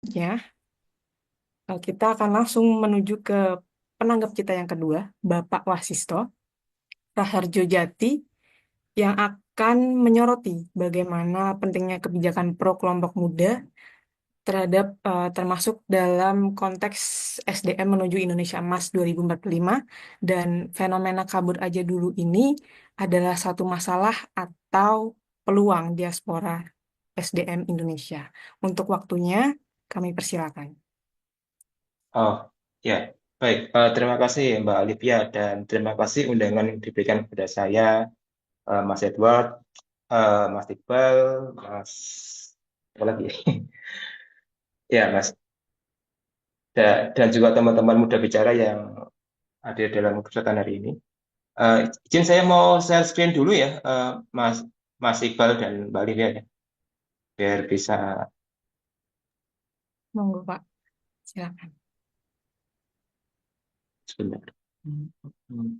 Ya, kita akan langsung menuju ke penanggap kita yang kedua, Bapak Wasisto Raharjo Jati, yang akan menyoroti bagaimana pentingnya kebijakan pro kelompok muda terhadap termasuk dalam konteks SDM menuju Indonesia Emas 2045, dan fenomena kabur aja dulu ini adalah satu masalah atau peluang diaspora SDM Indonesia. Untuk waktunya kami persilakan. Oh, ya, baik. Terima kasih Mbak Olivia dan terima kasih undangan yang diberikan kepada saya, Mas Edward, Mas Iqbal, Mas apa lagi? Ya, Mas. Dan juga teman-teman muda bicara yang hadir dalam kesempatan hari ini. Izin saya mau share screen dulu ya, Mas Mas Iqbal dan Mbak Olivia ya, biar bisa Monggo Pak, silakan. sebentar. Hmm.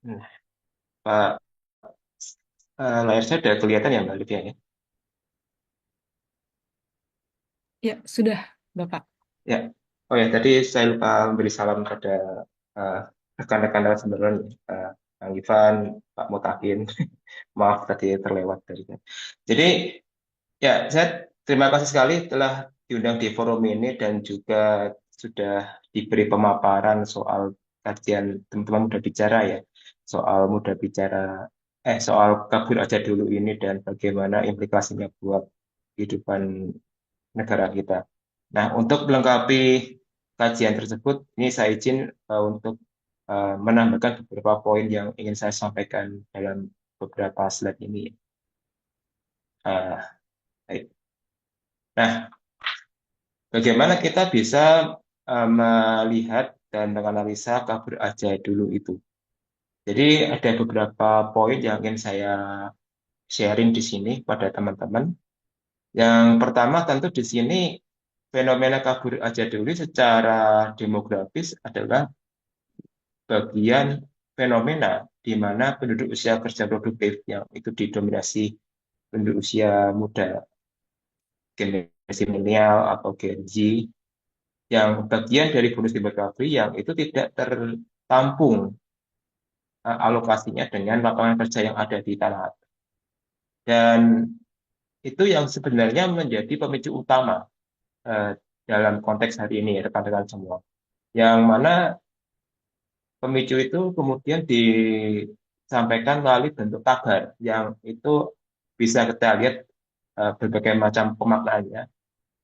Nah, Pak, layar saya sudah kelihatan ya Mbak Olivia ya. Ya, sudah Bapak. Ya, oh ya tadi saya lupa memberi salam pada eh, rekan-rekan narasumber nih, Kang Ivan, Pak Mutakin. Maaf tadi terlewat dari saya. Jadi ya saya terima kasih sekali telah diundang di forum ini dan juga sudah diberi pemaparan soal kajian teman-teman muda bicara ya, soal muda bicara, soal kabur aja dulu ini dan bagaimana implikasinya buat kehidupan negara kita. Nah, untuk melengkapi kajian tersebut, ini saya izin untuk menambahkan beberapa poin yang ingin saya sampaikan dalam beberapa slide ini. Eh, baik. Nah, bagaimana kita bisa melihat dan menganalisa kabur aja dulu itu? Jadi ada beberapa poin yang ingin saya sharing di sini pada teman-teman. Yang pertama tentu di sini fenomena kabur aja dulu secara demografis adalah bagian fenomena di mana penduduk usia kerja produktif yang itu didominasi penduduk usia muda, generasi milenial atau Gen Z, yang bagian dari bonus demografi yang itu tidak tertampung alokasinya dengan lapangan kerja yang ada di tanah air. Dan itu yang sebenarnya menjadi pemicu utama eh, dalam konteks hari ini, rekan-rekan semua. Yang mana pemicu itu kemudian disampaikan melalui bentuk tagar yang itu bisa kita lihat berbagai macam pemaknaannya,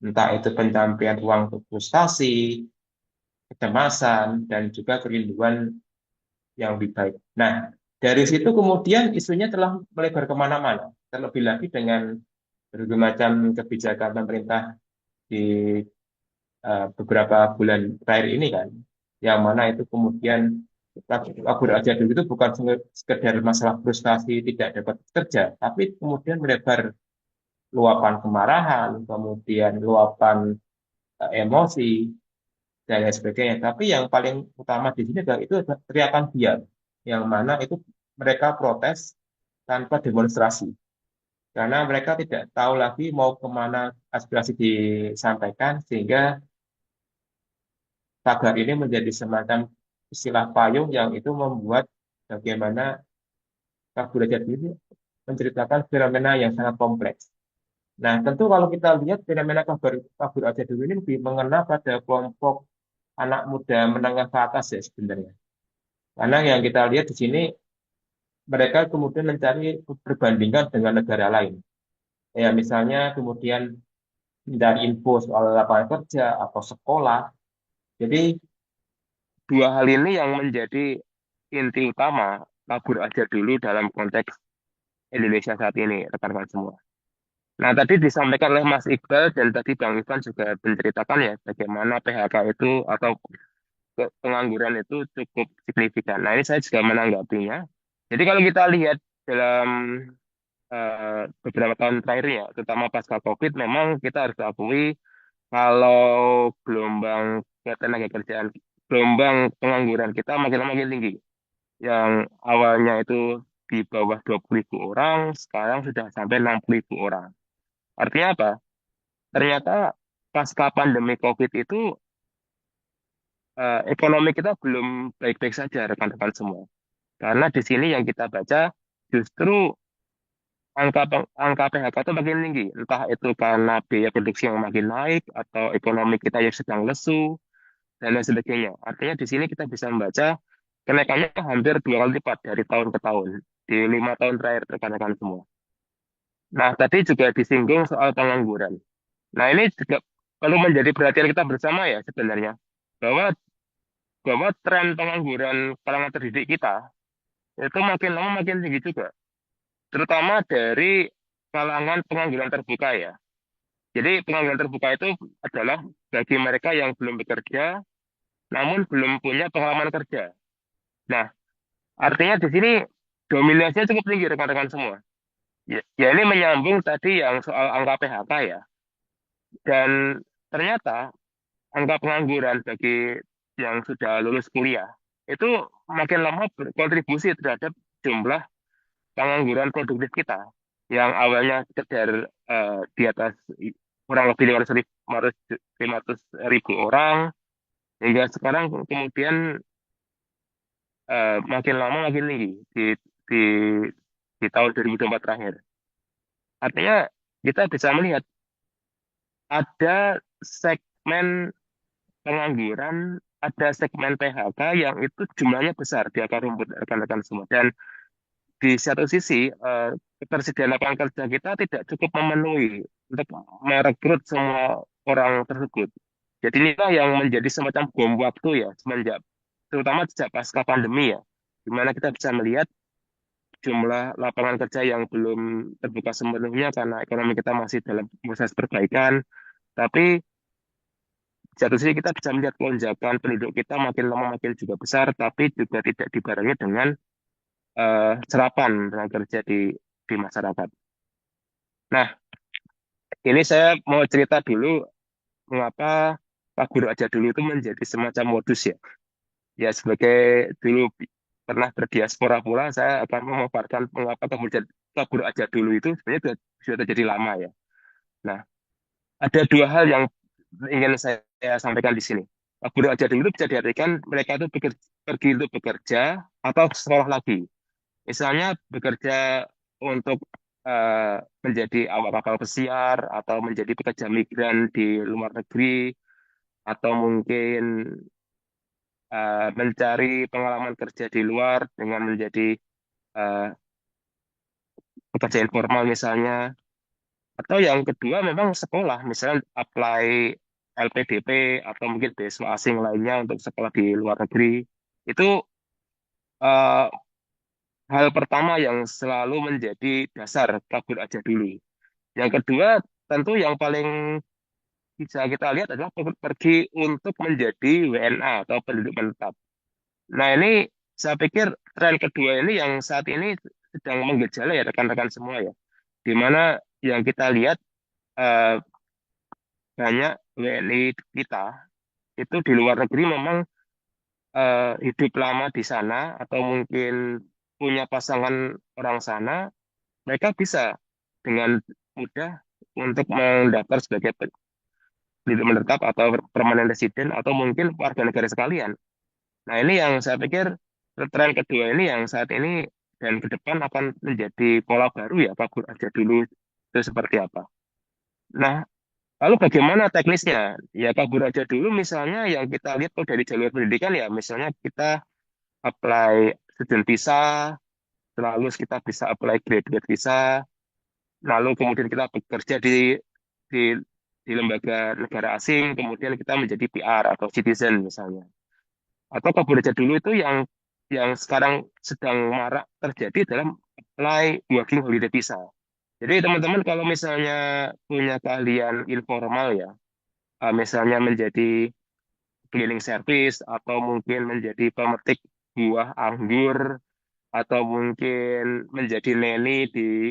entah itu pendampingan ruang untuk frustasi, kecemasan, dan juga kerinduan yang lebih baik. Nah, dari situ kemudian isunya telah melebar kemana-mana, terlebih lagi dengan berbagai macam kebijakan pemerintah di beberapa bulan terakhir ini kan, yang mana itu kemudian kita kabur aja dulu itu bukan sekedar masalah frustasi tidak dapat kerja, tapi kemudian melebar luapan kemarahan, kemudian luapan emosi dan lain sebagainya. Tapi yang paling utama di sini adalah itu adalah teriakan diam, yang mana itu mereka protes tanpa demonstrasi, karena mereka tidak tahu lagi mau kemana aspirasi disampaikan, sehingga tagar ini menjadi semacam istilah payung yang itu membuat bagaimana kabur aja ini menceritakan fenomena yang sangat kompleks. Nah, tentu kalau kita lihat fenomena kabur aja dulu ini lebih mengena pada kelompok anak muda menengah ke atas ya sebenarnya. Karena yang kita lihat di sini mereka kemudian mencari perbandingan dengan negara lain. Ya, misalnya kemudian mencari info soal lapangan kerja atau sekolah. Jadi dua hal ini yang menjadi inti utama kabur aja dulu dalam konteks Indonesia saat ini, rekan-rekan semua. Nah, tadi disampaikan oleh Mas Iqbal dan tadi Bang Ivan juga menceritakan ya bagaimana PHK itu atau pengangguran itu cukup signifikan. Nah, ini saya juga menanggapinya. Jadi kalau kita lihat dalam beberapa tahun terakhir ya, terutama pasca COVID, memang kita harus akui kalau gelombang ketenaga kerjaan, gelombang pengangguran kita makin lama makin tinggi. Yang awalnya itu di bawah 20.000 orang, sekarang sudah sampai 60.000 orang. Artinya apa? Ternyata pasca pandemi COVID itu ekonomi kita belum baik-baik saja rekan-rekan semua. Karena di sini yang kita baca justru angka PHK itu makin tinggi. Entah itu karena biaya produksi yang makin naik atau ekonomi kita yang sedang lesu dan lain sebagainya. Artinya di sini kita bisa membaca kenaikannya hampir dua kali lipat dari tahun ke tahun di 5 tahun terakhir rekan-rekan semua. Nah, tadi juga disinggung soal pengangguran. Nah, ini juga perlu menjadi perhatian kita bersama ya sebenarnya bahwa bahwa tren pengangguran kalangan terdidik kita itu makin lama makin tinggi juga, terutama dari kalangan pengangguran terbuka ya. Jadi pengangguran terbuka itu adalah bagi mereka yang belum bekerja, namun belum punya pengalaman kerja. Nah, artinya di sini dominasinya cukup tinggi rekan-rekan semua. Ya, ini menyambung tadi yang soal angka PHK ya. Dan ternyata angka pengangguran bagi yang sudah lulus kuliah itu makin lama berkontribusi terhadap jumlah pengangguran produktif kita yang awalnya sekedar di atas kurang lebih 500 ribu orang hingga sekarang kemudian makin lama makin tinggi di, di tahun 2024 terakhir. Artinya kita bisa melihat ada segmen pengangguran, ada segmen PHK yang itu jumlahnya besar di akar rumput rekan-rekan semua. Dan di satu sisi, ketersediaan lapangan kerja kita tidak cukup memenuhi untuk merekrut semua orang tersebut. Jadi inilah yang menjadi semacam bom waktu ya, semenjak terutama sejak pasca pandemi ya, di mana kita bisa melihat jumlah lapangan kerja yang belum terbuka sepenuhnya karena ekonomi kita masih dalam proses perbaikan. Tapi di satu sisi kita bisa melihat lonjakan penduduk kita makin lama makin juga besar, tapi juga tidak dibarengi dengan serapan tenaga kerja di masyarakat. Nah, ini saya mau cerita dulu mengapa Pak Guru Aja Dulu itu menjadi semacam modus ya. Ya sebagai dulu pernah berdiaspora pula, saya akan memaparkan mengapa kemudian Pak Guru Aja Dulu itu sebenarnya sudah terjadi lama ya. Nah, ada dua hal yang ingin saya sampaikan di sini. Pak Guru Aja Dulu itu bisa diartikan mereka itu pergi untuk bekerja atau sekolah lagi. Misalnya bekerja untuk menjadi awak kapal pesiar atau menjadi pekerja migran di luar negeri atau mungkin mencari pengalaman kerja di luar dengan menjadi eh, pekerja informal misalnya. Atau yang kedua memang sekolah, misalnya apply LPDP atau mungkin beasiswa asing lainnya untuk sekolah di luar negeri. Itu eh, hal pertama yang selalu menjadi dasar kabur aja dulu. Yang kedua, tentu yang paling bisa kita lihat adalah pergi untuk menjadi WNA atau penduduk menetap. Nah, ini saya pikir tren kedua ini yang saat ini sedang menggejala ya rekan-rekan semua ya. Di mana yang kita lihat eh, banyak WNI kita itu di luar negeri memang hidup lama di sana atau mungkin punya pasangan orang sana, mereka bisa dengan mudah untuk mendaftar sebagai penduduk menetap atau permanent resident atau mungkin warga negara sekalian. Nah, ini yang saya pikir tren kedua ini yang saat ini dan ke depan akan menjadi pola baru ya, Pak Gur aja dulu itu seperti apa. Nah, lalu bagaimana teknisnya? Ya, Pak Gur aja dulu misalnya yang kita lihat kalau dari jalur pendidikan ya, misalnya kita apply student visa, lalu kita bisa apply graduate visa, lalu kemudian kita bekerja di di lembaga negara asing, kemudian kita menjadi PR atau citizen misalnya. atau kabur aja dulu itu yang sekarang sedang marak terjadi dalam apply working holiday visa. Jadi teman-teman kalau misalnya punya keahlian informal ya, misalnya menjadi cleaning service atau mungkin menjadi pemetik buah anggur atau mungkin menjadi neni di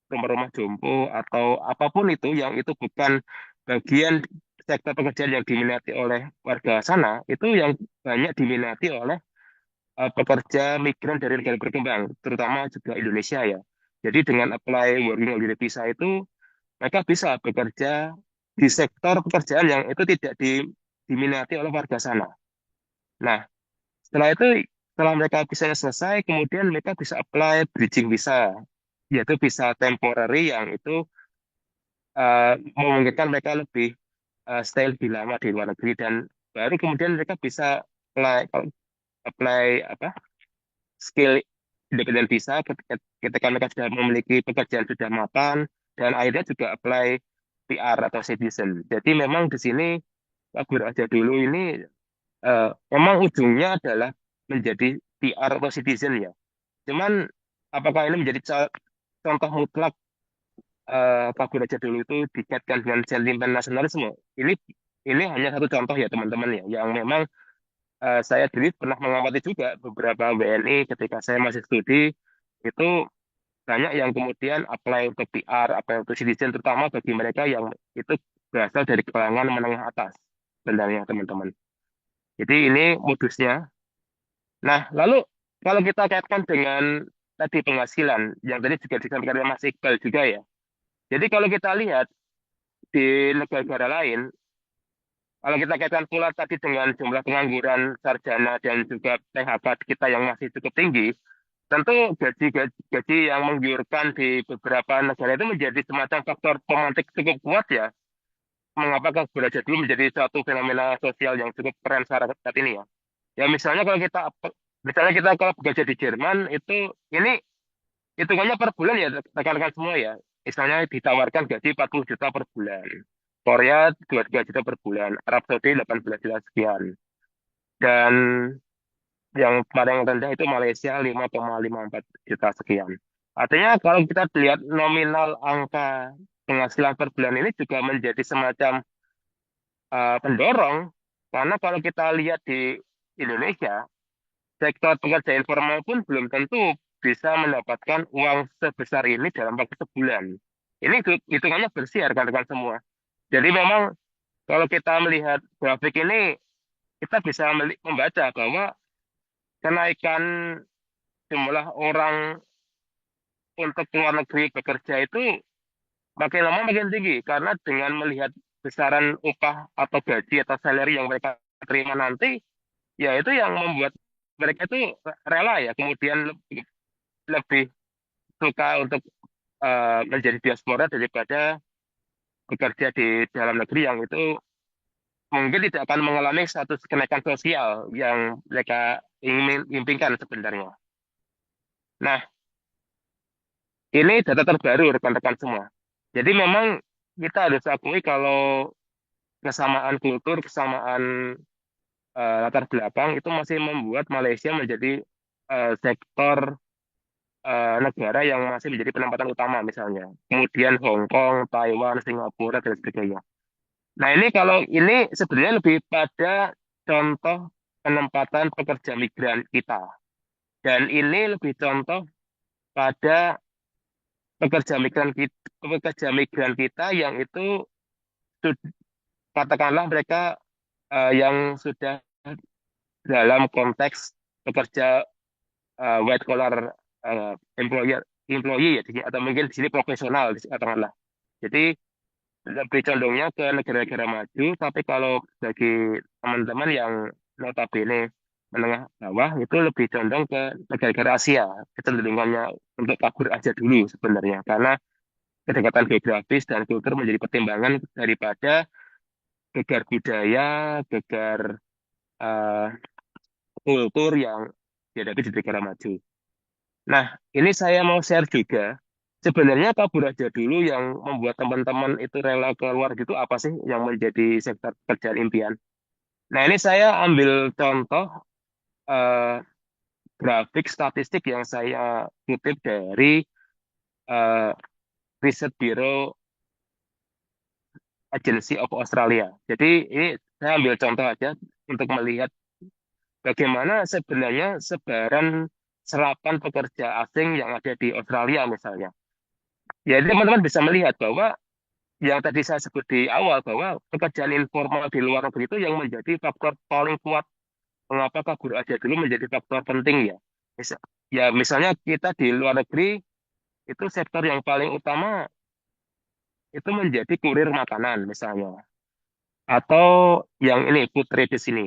rumah-rumah jompo atau apapun itu yang itu bukan bagian sektor pekerjaan yang diminati oleh warga sana, itu yang banyak diminati oleh pekerja migran dari negara berkembang, terutama juga Indonesia ya. Jadi dengan apply working holiday visa itu mereka bisa bekerja di sektor pekerjaan yang itu tidak diminati oleh warga sana. Nah, setelah itu, setelah mereka bisa selesai, kemudian mereka bisa apply bridging visa, yaitu visa temporary yang itu memungkinkan mereka lebih stay lebih lama di luar negeri dan baru kemudian mereka bisa apply apa skill independent visa ketika mereka sudah memiliki pekerjaan sudah mapan dan akhirnya juga apply PR atau citizen. Jadi memang di sini kabur aja dulu ini memang ujungnya adalah menjadi PR atau citizen ya. Cuman apakah ini menjadi contoh mutlak kabur aja dulu itu dikaitkan dengan sentimen nasionalisme? Ini hanya satu contoh ya teman-teman ya, yang memang saya dulu pernah mengamati juga beberapa WNI ketika saya masih studi itu banyak yang kemudian apply untuk PR, apply untuk citizen, terutama bagi mereka yang itu berasal dari kalangan menengah atas sebenarnya teman-teman. Jadi ini modusnya. Nah, lalu kalau kita kaitkan dengan tadi penghasilan, yang tadi juga disampaikan oleh Mas Iqbal juga ya. Jadi kalau kita lihat di negara-negara lain, kalau kita kaitkan pula tadi dengan jumlah pengangguran sarjana dan juga PHK kita yang masih cukup tinggi, tentu gaji yang menggiurkan di beberapa negara itu menjadi semacam faktor pemantik cukup kuat ya. Mengapa belajar dulu menjadi suatu fenomena sosial yang cukup keren saat ini ya. Ya misalnya kalau bekerja di Jerman itu ini hitungannya per bulan ya rekan-rekan semua ya. Misalnya ditawarkan gaji 40 juta per bulan. Korea 23 juta per bulan, Arab Saudi 18 juta sekian. Dan yang paling rendah itu Malaysia 5,54 juta sekian. Artinya kalau kita lihat nominal angka penghasilan per bulan ini juga menjadi semacam pendorong karena kalau kita lihat di Indonesia sektor pekerja informal pun belum tentu bisa mendapatkan uang sebesar ini dalam waktu sebulan. Ini hitungannya bersih ya rekan-rekan semua. Jadi memang kalau kita melihat grafik ini, kita bisa membaca bahwa kenaikan jumlah orang untuk luar negeri bekerja itu makin lama makin tinggi. Karena dengan melihat besaran upah atau gaji atau salary yang mereka terima nanti, ya itu yang membuat mereka itu rela ya kemudian lebih suka untuk menjadi diaspora daripada bekerja di dalam negeri yang itu mungkin tidak akan mengalami status kenaikan sosial yang mereka ingin impikan sebenarnya. Nah, ini data terbaru rekan-rekan semua. Jadi memang kita harus akui kalau kesamaan kultur, kesamaan latar belakang itu masih membuat Malaysia menjadi sektor negara yang masih menjadi penempatan utama misalnya. Kemudian Hong Kong, Taiwan, Singapura, dan sebagainya. Nah ini kalau ini sebenarnya lebih pada contoh penempatan pekerja migran kita. Dan ini lebih contoh pada pekerja migran kita yang itu sud- katakanlah mereka yang sudah dalam konteks pekerja white collar employer employee ya atau mungkin di sini profesional katakanlah. Jadi lebih condongnya ke negara-negara maju, tapi kalau bagi teman-teman yang notabene menengah bawah itu lebih condong ke negara-negara Asia, kecenderungannya untuk kabur aja dulu sebenarnya, karena kedekatan geografis dan kultur menjadi pertimbangan daripada gegar budaya, gegar eh, kultur yang dihadapi di negara maju. Nah, ini saya mau share juga. Sebenarnya kabur aja dulu yang membuat teman-teman itu rela keluar gitu apa sih yang menjadi sektor pekerjaan impian? Nah, ini saya ambil contoh eh, grafik statistik yang saya kutip dari eh, Riset Bureau Agency of Australia. Jadi ini saya ambil contoh aja untuk melihat bagaimana sebenarnya sebaran serapan pekerja asing yang ada di Australia misalnya. Jadi teman-teman bisa melihat bahwa yang tadi saya sebut di awal bahwa pekerjaan informal di luar negeri itu yang menjadi faktor paling kuat mengapa kabur aja dulu menjadi faktor penting ya. Misalnya kita di luar negeri itu sektor yang paling utama itu menjadi kurir makanan misalnya. Atau yang ini food trade di sini.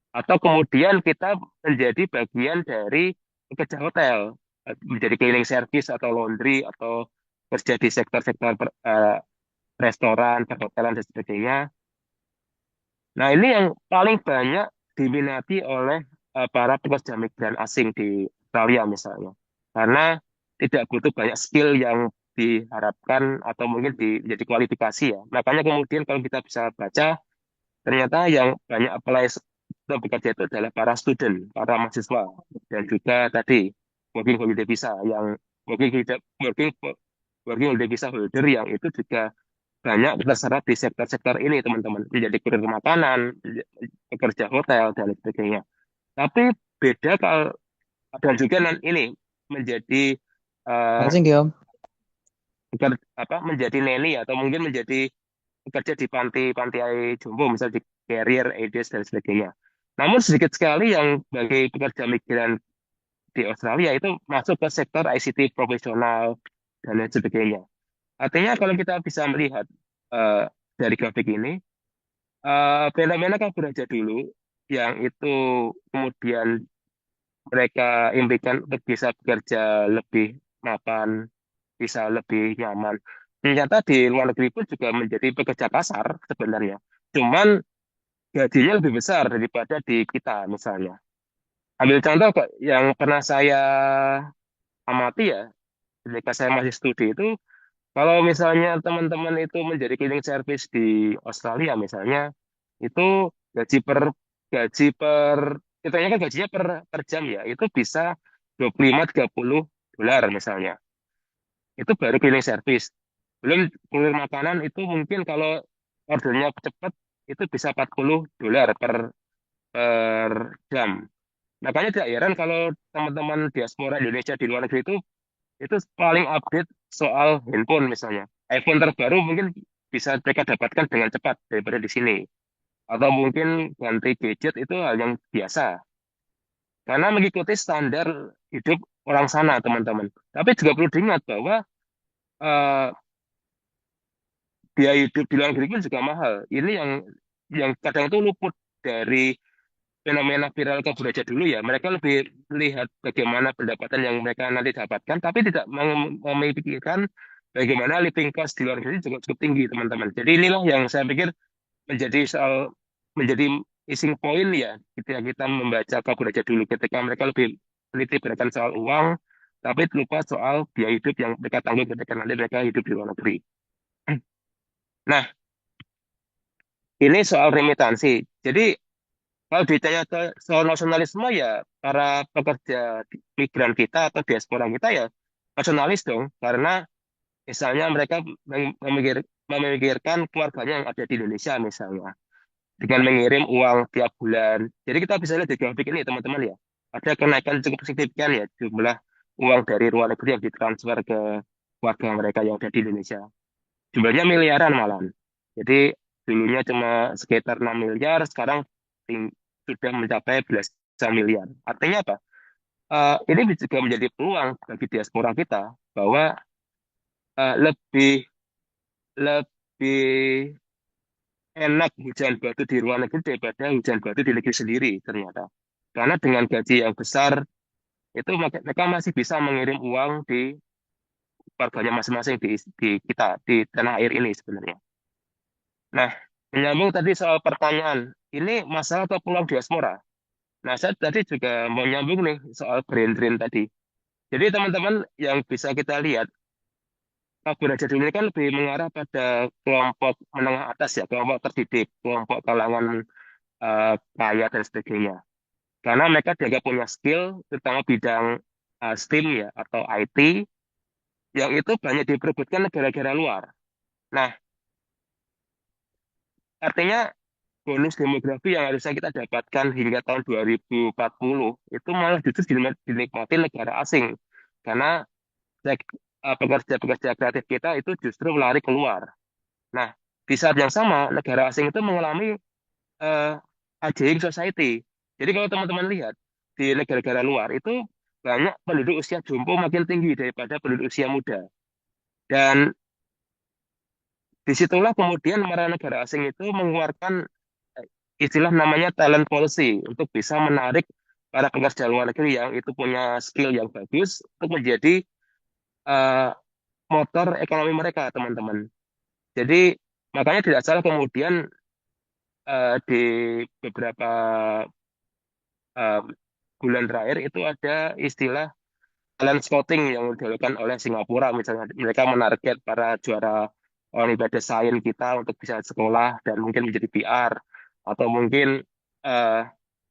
Atau kemudian kita menjadi bagian dari pekerja hotel, menjadi cleaning service atau laundry atau kerja di sektor-sektor restoran, perhotelan dan sebagainya. Nah, ini yang paling banyak diminati oleh para pekerja migran asing di Australia misalnya. Karena tidak butuh banyak skill yang diharapkan atau mungkin menjadi kualifikasi ya. Makanya kemudian kalau kita bisa baca, ternyata yang banyak apply untuk bekerja itu adalah para student, para mahasiswa. Dan juga tadi, working holiday visa, yang working, working, working holiday visa holder yang itu juga banyak terserat di sektor-sektor ini, teman-teman. Menjadi kurir makanan, pekerja hotel, dan sebagainya. Tapi beda kalau dan juga ini menjadi eh, Makasih, Om. apa menjadi neni atau mungkin menjadi bekerja di panti jompo, misal di carrier, aiders, dan sebagainya. Namun sedikit sekali yang bagi pekerja migran di Australia itu masuk ke sektor ICT profesional dan lain sebagainya. Artinya kalau kita bisa melihat eh, dari grafik ini, fenomena kabur aja dulu yang itu kemudian mereka impikan untuk bisa bekerja lebih mapan, bisa lebih nyaman. Ternyata di luar negeri pun juga menjadi pekerja kasar sebenarnya. Cuman gajinya lebih besar daripada di kita misalnya. Ambil contoh kok yang pernah saya amati ya, ketika saya masih studi itu, kalau misalnya teman-teman itu menjadi cleaning service di Australia misalnya, itu gaji per gaji per kitanya kan gajinya per jam ya, itu bisa 25-30 dolar misalnya. Itu baru cleaning service. Belum kurir makanan itu mungkin kalau ordernya cepat itu bisa 40 dolar per jam. Makanya tidak heran kalau teman-teman diaspora Indonesia di luar negeri itu paling update soal handphone misalnya. iPhone terbaru mungkin bisa mereka dapatkan dengan cepat daripada di sini. Atau mungkin ganti gadget itu hal yang biasa. Karena mengikuti standar hidup orang sana, teman-teman. Tapi juga perlu diingat bahwa eh, biaya hidup di luar negeri pun juga mahal. Ini yang kadang itu luput dari fenomena viral kabur aja dulu ya. Mereka lebih melihat bagaimana pendapatan yang mereka nanti dapatkan, tapi tidak memikirkan bagaimana living cost di luar negeri juga cukup tinggi, teman-teman. Jadi inilah yang saya pikir menjadi missing point ya, ketika kita membaca kabur aja dulu, ketika mereka lebih teliti berdasarkan soal uang, tapi lupa soal biaya hidup yang mereka tanggung ketika nanti mereka hidup di luar negeri. Nah, ini soal remitansi. Jadi kalau ditanya soal nasionalisme ya para pekerja migran kita atau diaspora kita ya nasionalis dong, karena misalnya mereka memikirkan keluarganya yang ada di Indonesia misalnya dengan mengirim uang tiap bulan. Jadi kita bisa lihat di grafik ini teman-teman ya, ada kenaikan cukup signifikan ya jumlah uang dari luar negeri yang ditransfer ke keluarga mereka yang ada di Indonesia. Jumlahnya miliaran malah. Jadi dulunya cuma sekitar 6 miliar, sekarang sudah mencapai belasan miliar. Artinya apa? Ini juga menjadi peluang bagi diaspora kita bahwa lebih lebih enak hujan batu di luar negeri daripada hujan batu di negeri sendiri ternyata. Karena dengan gaji yang besar itu mereka masih bisa mengirim uang di keluarganya masing-masing di kita di tanah air ini sebenarnya. Nah, menyambung tadi soal pertanyaan, ini masalah atau peluang diaspora? Nah, saya tadi juga mau nyambung nih soal brain drain tadi. Jadi teman-teman yang bisa kita lihat, kabur aja dulu ini kan lebih mengarah pada kelompok menengah atas ya, kelompok terdidik, kelompok kalangan kaya dan sebagainya. karena mereka dianggap punya skill, terutama bidang STEM ya atau IT, yang itu banyak diperebutkan negara-negara luar. Nah, artinya bonus demografi yang harusnya kita dapatkan hingga tahun 2040 itu malah justru dinikmati negara asing, karena pekerja-pekerja kreatif kita itu justru lari keluar. Nah, di saat yang sama, negara asing itu mengalami eh, aging society. Jadi kalau teman-teman lihat, di negara-negara luar itu banyak penduduk usia jompo makin tinggi daripada penduduk usia muda. Dan disitulah kemudian para negara asing itu mengeluarkan eh, istilah namanya talent policy untuk bisa menarik para pekerja luar negeri yang itu punya skill yang bagus untuk menjadi eh, motor ekonomi mereka, teman-teman. Jadi makanya tidak salah kemudian di beberapa eh, bulan terakhir itu ada istilah talent scouting yang dilakukan oleh Singapura. Misalnya mereka menarget para juara Olimpiade Sains kita untuk bisa sekolah dan mungkin menjadi PR, atau mungkin eh,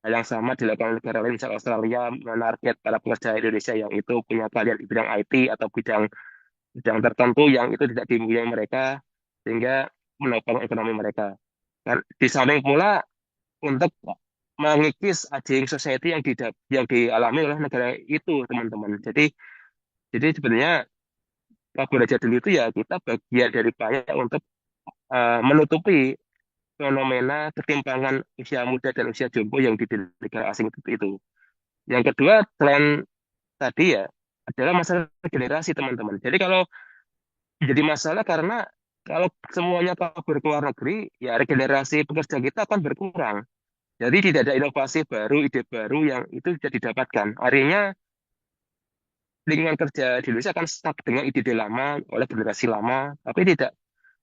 hal yang sama dilakukan oleh negara lain, misalnya Australia menarget para pekerja Indonesia yang itu punya keahlian di bidang IT atau bidang bidang tertentu yang itu tidak dimiliki mereka, sehingga menopang ekonomi mereka. Dan di samping pula untuk mengikis aging society yang dialami oleh negara itu, teman-teman. Jadi sebenarnya kabur aja dulu itu ya kita bagian dari upaya untuk menutupi fenomena ketimpangan usia muda dan usia jompo yang di negara asing itu. Yang kedua, selain tadi ya, adalah masalah generasi, teman-teman. Jadi kalau jadi masalah karena kalau semuanya kabur ke luar negeri, ya regenerasi pekerja kita akan berkurang. Jadi tidak ada inovasi baru, ide baru yang itu bisa didapatkan. Artinya lingkungan kerja di Indonesia akan stuck dengan ide-ide lama oleh generasi lama, tapi tidak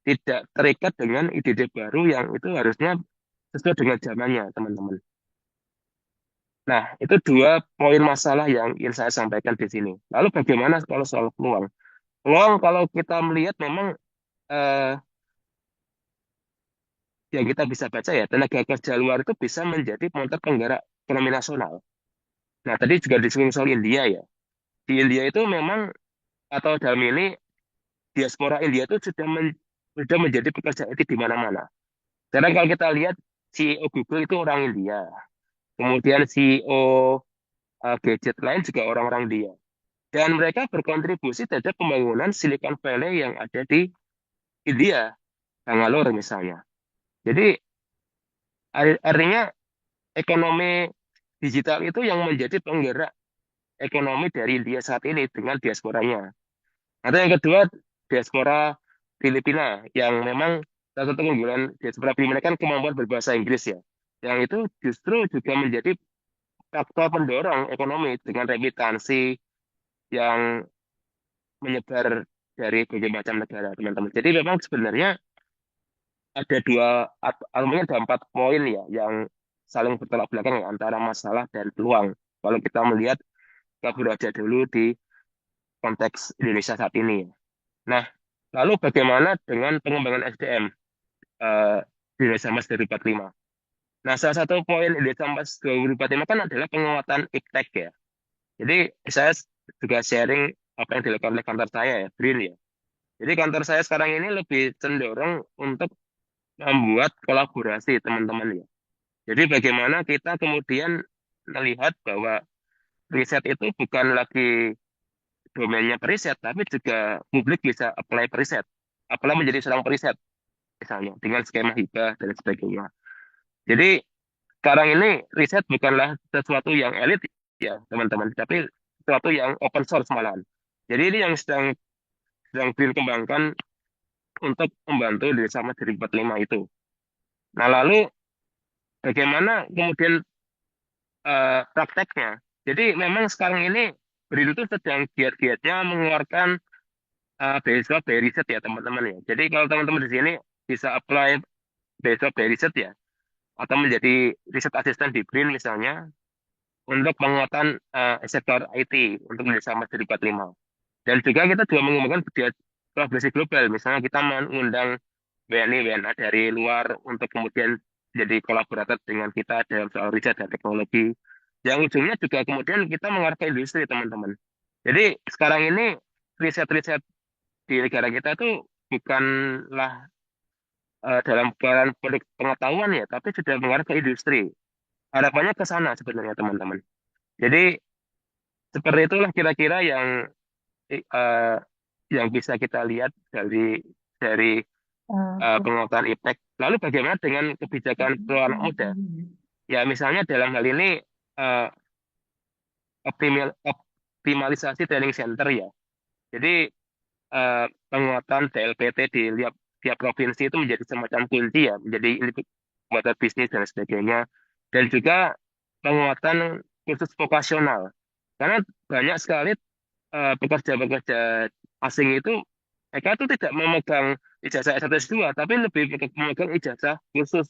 tidak terikat dengan ide-ide baru yang itu harusnya sesuai dengan zamannya, teman-teman. Nah, itu dua poin masalah yang ingin saya sampaikan di sini. Lalu bagaimana kalau soal peluang? Peluang kalau kita melihat memang eh, yang kita bisa baca ya, tenaga kerja luar itu bisa menjadi motor penggerak ekonomi nasional. Nah, tadi juga disinggung soal India ya. Di India itu memang atau dalam ini diaspora India itu sudah menjadi pekerja IT di mana-mana. Sekarang kalau kita lihat CEO Google itu orang India, kemudian CEO gadget lain juga orang-orang India. Dan mereka berkontribusi terhadap pembangunan Silicon Valley yang ada di India, Bangalore misalnya. Jadi artinya ekonomi digital itu yang menjadi penggerak ekonomi dari India saat ini dengan diasporanya. Atau yang kedua, diaspora Filipina yang memang salah satu keunggulan diaspora Filipina kan kemampuan berbahasa Inggris ya. Yang itu justru juga menjadi faktor pendorong ekonomi dengan remitansi yang menyebar dari berbagai macam negara, teman-teman. Jadi memang sebenarnya ada artinya ada 4 poin ya yang saling bertolak belakang ya, antara masalah dan peluang. Kalau kita melihat kabur aja dulu di konteks Indonesia saat ini. Nah, lalu bagaimana dengan pengembangan SDM di Indonesia Mas 2045? Nah, salah satu poin Indonesia Mas 2045 kan adalah penguatan iptek ya. Jadi saya juga sharing apa yang dilakukan oleh kantor saya ya, BRIN ya. Jadi kantor saya sekarang ini lebih cenderung untuk membuat kolaborasi, teman-teman ya. Jadi bagaimana kita kemudian melihat bahwa riset itu bukan lagi domainnya periset, tapi juga publik bisa apply periset. Apply menjadi seorang periset, misalnya, dengan skema hibah dan sebagainya. Jadi sekarang ini riset bukanlah sesuatu yang elit ya, teman-teman, tapi sesuatu yang open source malahan. Jadi ini yang sedang dikembangkan untuk membantu di sama 45 itu. Nah, lalu bagaimana kemudian prakteknya? Jadi memang sekarang ini BRIN itu sedang giat-giatnya mengeluarkan beasiswa by riset ya, teman-teman ya. Jadi kalau teman-teman di sini bisa apply beasiswa by riset ya, atau menjadi riset asisten di BRIN misalnya, untuk penguatan sektor IT untuk Indonesia Mas 2045. Dan juga kita juga mengembangkan budaya kolaborasi global. Misalnya kita mengundang WNI-WNA dari luar untuk kemudian jadi kolaborator dengan kita dalam soal riset dan teknologi. yang ujungnya juga kemudian kita mengarah ke industri, teman-teman. Jadi sekarang ini riset-riset di negara kita tuh bukanlah dalam peran pengetahuan ya, tapi sudah mengarah ke industri. Harapannya ke sana sebenarnya, teman-teman. Jadi seperti itulah kira-kira eh, yang bisa kita lihat dari penguatan IPTEK. Lalu bagaimana dengan kebijakan pro anak muda? Ya misalnya dalam hal ini eh, optimalisasi training center ya. Jadi penguatan DLPT di tiap provinsi itu menjadi semacam kunci ya, menjadi inkubator bisnis dan sebagainya. Dan juga penguatan kursus vokasional. Karena banyak sekali pekerja-pekerja asing itu mereka itu tidak memegang ijazah S1 S2 tapi lebih memegang ijazah khusus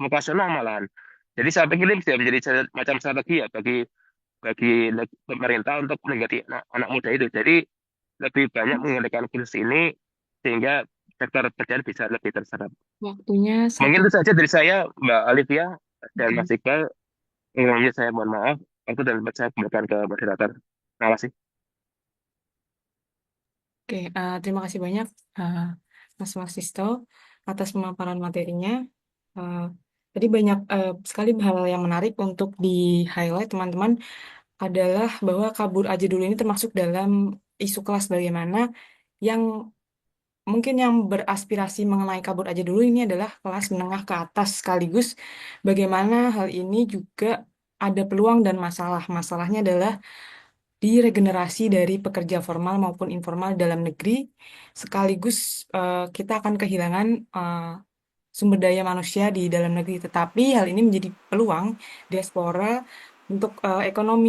vokasional malahan. Jadi saya pikir ini bisa menjadi macam strategi ya bagi pemerintah untuk menjadi anak muda itu. Jadi lebih banyak menggunakan kursus ini sehingga sektor pekerjaan bisa lebih terserap. Waktunya Mungkin satu. itu saja dari saya, Mbak Alivia dan Mas Oke. Iqbal. Sebelumnya saya mohon maaf, waktu dan tempat saya kembalikan ke moderator. Terima kasih. Oke, terima kasih banyak eh, Mas Wasisto atas pemaparan materinya. Eh, Tadi banyak sekali hal yang menarik untuk di-highlight teman-teman adalah bahwa kabur aja dulu ini termasuk dalam isu kelas bagaimana yang mungkin yang beraspirasi mengenai kabur aja dulu ini adalah kelas menengah ke atas sekaligus bagaimana hal ini juga ada peluang dan masalah. Masalahnya adalah di regenerasi dari pekerja formal maupun informal dalam negeri, sekaligus kita akan kehilangan sumber daya manusia di dalam negeri. Tetapi hal ini menjadi peluang diaspora untuk ekonomi